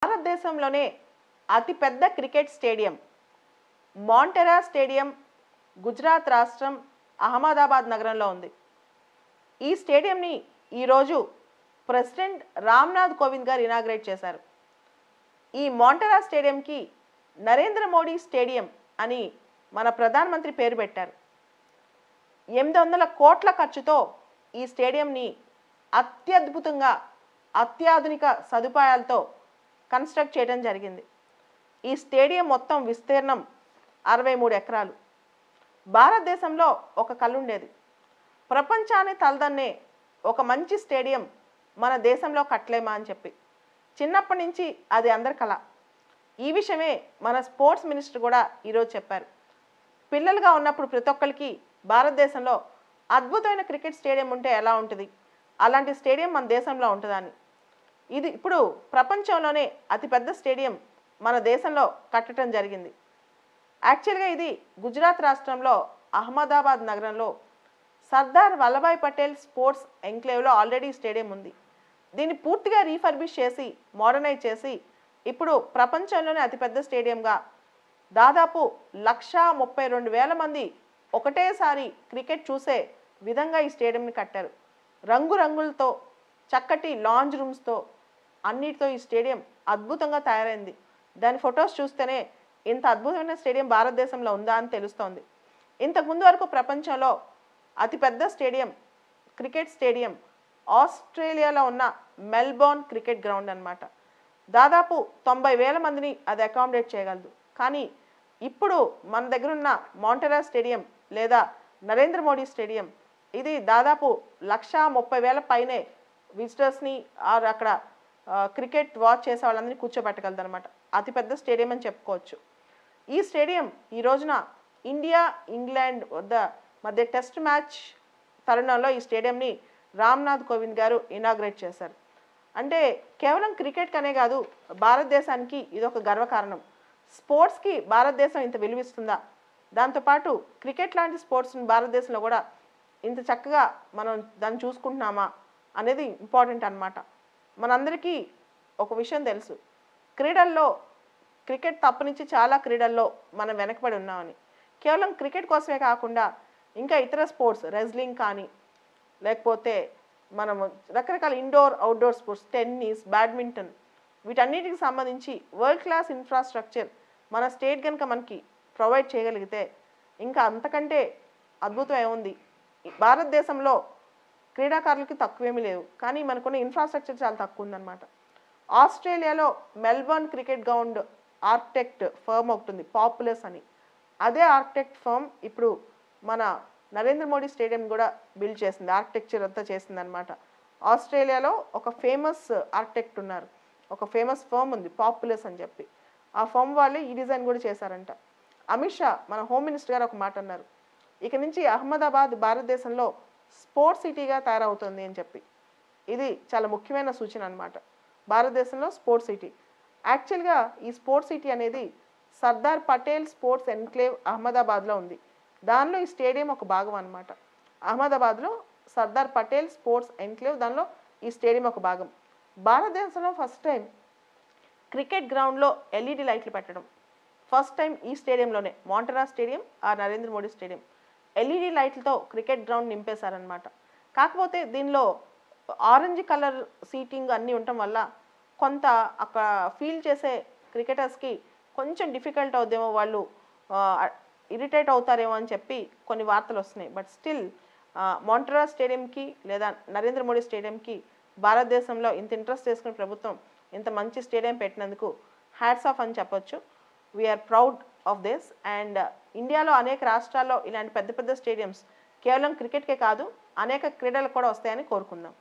భారతదేశంలోనే అతిపెద్ద cricket stadium మాంటెరా stadium Gujarat రాష్ట్రం అహ్మదాబాద్ నగరంలో ఉంది. ఈ స్టేడియంని ఈరోజు ప్రెసిడెంట్ రామ్నాథ్ కోవింద్ గారు ఇనాగ్రేట్ చేశారు. ఈ మాంటెరా స్టేడియంకి నరేంద్ర మోడీ స్టేడియం అని మన ప్రధానమంత్రి పేరు పెట్టారు. 800 కోట్ల ఖర్చుతో ఈ స్టేడియంని అత్యద్భుతంగా అత్యాధునిక సదుపాయాలతో కన్స్ట్రక్ట్ చేయడం జరిగింది. ఈ స్టేడియం మొత్తం విస్తీర్ణం 63 ఎకరాలు. భారతదేశంలో ఒక కళ ఉండేది, ప్రపంచాన్ని తలదన్నే ఒక మంచి స్టేడియం మన దేశంలో కట్టలేమా అని చెప్పి. చిన్నప్పటి నుంచి అది అందరి కళ. ఈ విషయమే మన స్పోర్ట్స్ మినిస్టర్ కూడా ఈరోజు చెప్పారు. పిల్లలుగా ఉన్నప్పుడు ప్రతి ఒక్కరికి భారతదేశంలో అద్భుతమైన క్రికెట్ స్టేడియం ఉంటే ఎలా ఉంటుంది, అలాంటి స్టేడియం మన దేశంలో ఉంటుందని. ఇది ఇప్పుడు ప్రపంచంలోనే అతిపెద్ద స్టేడియం మన దేశంలో కట్టడం జరిగింది. యాక్చువల్గా ఇది గుజరాత్ రాష్ట్రంలో అహ్మదాబాద్ నగరంలో సర్దార్ వల్లభాయ్ పటేల్ స్పోర్ట్స్ ఎంక్లేవ్లో ఆల్రెడీ స్టేడియం ఉంది. దీన్ని పూర్తిగా రీఫర్బిష్ చేసి మోడర్నైజ్ చేసి ఇప్పుడు ప్రపంచంలోనే అతిపెద్ద స్టేడియంగా దాదాపు 132,000 మంది ఒకటేసారి క్రికెట్ చూసే విధంగా ఈ స్టేడియంని కట్టారు. రంగురంగులతో, చక్కటి లాంజ్ రూమ్స్తో, అన్నిటితో ఈ స్టేడియం అద్భుతంగా తయారైంది. దాని ఫొటోస్ చూస్తేనే ఇంత అద్భుతమైన స్టేడియం భారతదేశంలో ఉందా అని తెలుస్తోంది. ఇంతకుముందు వరకు ప్రపంచంలో అతిపెద్ద స్టేడియం, క్రికెట్ స్టేడియం ఆస్ట్రేలియాలో ఉన్న మెల్బోర్న్ క్రికెట్ గ్రౌండ్ అన్నమాట. దాదాపు 90,000 మందిని అది అకామిడేట్ చేయగలదు. కానీ ఇప్పుడు మన దగ్గర ఉన్న మాంటెరా స్టేడియం లేదా నరేంద్ర మోడీ స్టేడియం ఇది దాదాపు 130,000 పైనే విజిటర్స్ని అక్కడ క్రికెట్ వాచ్ చేసే వాళ్ళందరినీ కూర్చోబెట్టగలదు అనమాట. అతిపెద్ద స్టేడియం అని చెప్పుకోవచ్చు. ఈ స్టేడియం ఈ రోజున ఇండియా ఇంగ్లాండ్ మధ్య టెస్ట్ మ్యాచ్ తరుణంలో ఈ స్టేడియంని రామ్నాథ్ కోవింద్ గారు ఇనాగ్రేట్ చేశారు. అంటే కేవలం క్రికెట్ అనే కాదు, భారతదేశానికి ఇది ఒక గర్వకారణం. స్పోర్ట్స్కి భారతదేశం ఇంత విలువిస్తుందా, దాంతోపాటు క్రికెట్ లాంటి స్పోర్ట్స్ని భారతదేశంలో కూడా ఇంత చక్కగా మనం దాన్ని చూసుకుంటున్నామా అనేది ఇంపార్టెంట్ అన్నమాట. మనందరికీ ఒక విషయం తెలుసు, క్రీడల్లో క్రికెట్ తప్పనించి చాలా క్రీడల్లో మనం వెనకబడి ఉన్నామని. కేవలం క్రికెట్ కోసమే కాకుండా ఇంకా ఇతర స్పోర్ట్స్, రెజ్లింగ్ కానీ లేకపోతే మనం రకరకాల indoor outdoor sports, tennis, badminton, వీటన్నిటికి సంబంధించి వరల్డ్ క్లాస్ ఇన్ఫ్రాస్ట్రక్చర్ మన స్టేట్ కనుక మనకి ప్రొవైడ్ చేయగలిగితే ఇంకా అంతకంటే అద్భుతం ఏముంది. భారతదేశంలో క్రీడాకారులకి తక్కువేమీ లేవు, కానీ మనకున్న ఇన్ఫ్రాస్ట్రక్చర్ చాలా తక్కువ ఉందన్నమాట. ఆస్ట్రేలియాలో Melbourne cricket ground architect firm ఒకటి ఉంది, పాపులస్ అని. అదే ఆర్కిటెక్ట్ ఫర్మ్ ఇప్పుడు మన నరేంద్ర మోడీ స్టేడియం కూడా బిల్డ్ చేసింది, ఆర్కిటెక్చర్ అంతా చేసింది అనమాట. ఆస్ట్రేలియాలో ఒక ఫేమస్ ఆర్కిటెక్ట్ ఉన్నారు, ఒక ఫేమస్ ఫర్మ్ ఉంది పాపులస్ అని చెప్పి. ఆ ఫర్మ్ వాళ్ళే ఈ డిజైన్ కూడా చేశారంట. అమిత్ షా మన హోమ్ మినిస్టర్ గారు ఒక మాట అన్నారు, ఇక నుంచి అహ్మదాబాద్ భారతదేశంలో స్పోర్ట్స్ సిటీగా తయారవుతుంది అని చెప్పి. ఇది చాలా ముఖ్యమైన సూచన అనమాట. భారతదేశంలో స్పోర్ట్స్ సిటీ. యాక్చువల్గా ఈ స్పోర్ట్స్ సిటీ అనేది సర్దార్ పటేల్ స్పోర్ట్స్ ఎన్క్లేవ్ అహ్మదాబాద్లో ఉంది. దానిలో ఈ స్టేడియం ఒక భాగం అనమాట. అహ్మదాబాద్లో సర్దార్ పటేల్ స్పోర్ట్స్ ఎన్క్లేవ్, దానిలో ఈ స్టేడియం ఒక భాగం. భారతదేశంలో ఫస్ట్ టైం క్రికెట్ గ్రౌండ్లో ఎల్ఈడి లైట్లు పెట్టడం ఫస్ట్ టైం ఈ స్టేడియంలోనే. మాంటెరా స్టేడియం, ఆ నరేంద్ర మోడీ స్టేడియం ఎల్ఈడి లైట్లతో క్రికెట్ గ్రౌండ్ నింపేశారనమాట. కాకపోతే దీనిలో ఆరెంజ్ కలర్ సీటింగ్ అన్నీ ఉండటం వల్ల కొంత అక్కడ ఫీల్ చేసే క్రికెటర్స్కి కొంచెం డిఫికల్ట్ అవుద్దేమో, వాళ్ళు ఇరిటేట్ అవుతారేమో అని చెప్పి కొన్ని వార్తలు వస్తున్నాయి. బట్ స్టిల్ మాంటెరా స్టేడియంకి లేదా నరేంద్ర మోడీ స్టేడియంకి భారతదేశంలో ఇంత ఇంట్రెస్ట్ చేసుకుని ప్రభుత్వం ఇంత మంచి స్టేడియం పెట్టినందుకు హ్యాట్స్ ఆఫ్ అని చెప్పొచ్చు. We are proud of this. And ఇండియాలో అనేక రాష్ట్రాల్లో ఇలాంటి పెద్ద పెద్ద స్టేడియంస్ కేవలం క్రికెట్కే కాదు అనేక క్రీడలకు కూడా వస్తాయని కోరుకుందాం.